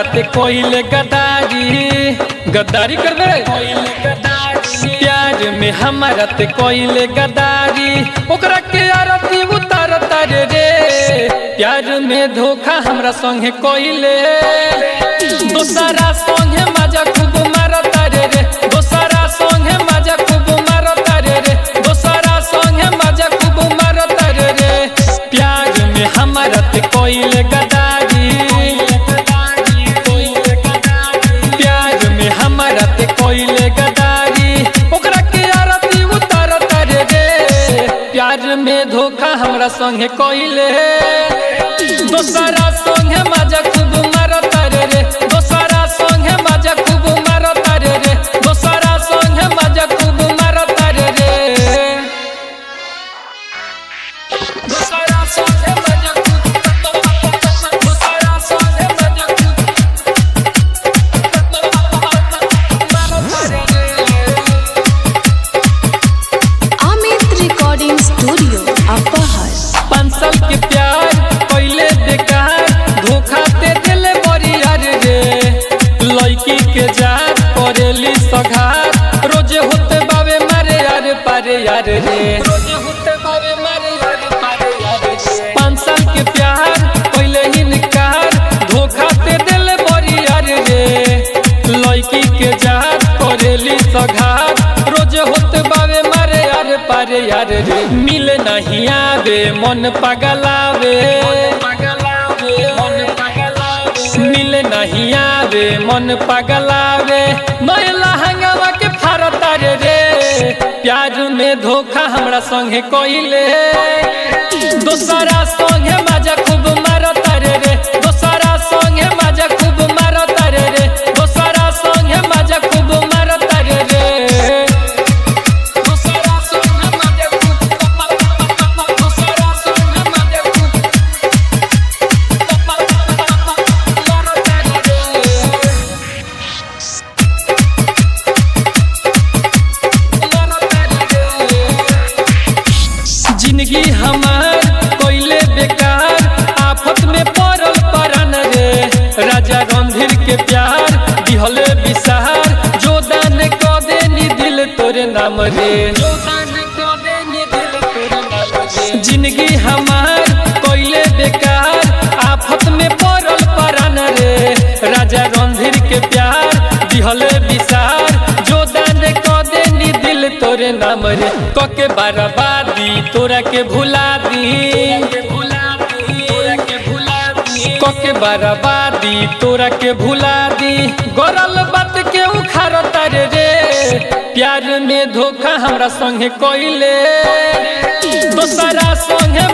हमारा ते कोइले गद्दारी करबे प्यार में हमारा ते कोइले गद्दारी ओकरा के आरती उतार तारे रे प्यार में धोखा हमरा संगे कोइले दोसरा संगे मजा खूब मार तारे रे दोसरा संगे मजा खूब मार तारे रे दोसरा संगे मजा खूब मार तारे रे प्यार में हमारा ते कोइले गद्दारी प्यार में हमारा ते कोइले गद्दारी ओकरा के आरती उतार तारे रे प्यार में धोखा हमरा संगे कोइले दोसरा संगे मजा खूब मार तारे रे दोसरा संगे मजा खूब मार तारे रे दोसरा संगे मजा खूब मार तारे रे दोसरा संगे मजा खूब दोसरा संगे मजा खूब मार तारे रे अमित रिकॉर्डिंग स्टूडियो अपहर 5 साल के प्यार पहले बेकार धोखा दे दिले बरियार रे लड़की के जात करेली सघार रोजे होते बावे मारे यार पारे यार रे रोजे होते बावे मारे यार पारे यार रे 5 साल के प्यार पहले ही निकार धोखा दे दिले बरियार रे लड़की के जात करेली सघार रोजे होते बावे मारे यार पारे यार रे मिले नहीं आवे मन पगलावे मिले नहीं आवे मन पगलावे नैला हंगामा के फारता रे प्यार में धोखा हमरा संगे कोइले दोसरा संगे मजा खूब मारता रे दोसरा संगे मजा खूब मारता रे दोसरा संगे मजा खूब मारता रे दोसरा संगे मजा खूब दोसरा संगे मजा खूब मारता रे जिंदगी हमार कोइले बेकार आफत में पड़ल परान रे राजा रणधीर के प्यार दिहले विसार जोदान क देनी दिल तोरे नाम रे जोदान क देनी दिल तोरे नाम रे जिंदगी हमार कोइले बेकार आफत में पड़ल परान रे राजा रणधीर के प्यार दिहले विसार जोदान क देनी दिल तोरे नाम रे कके बर्बादी तोरा के भुला दी कके बर्बादी तोरा के भुला दी गरल बात के उखाड़ तारे रे प्यार में धोखा हमरा संगे कोइले दोसरा संगे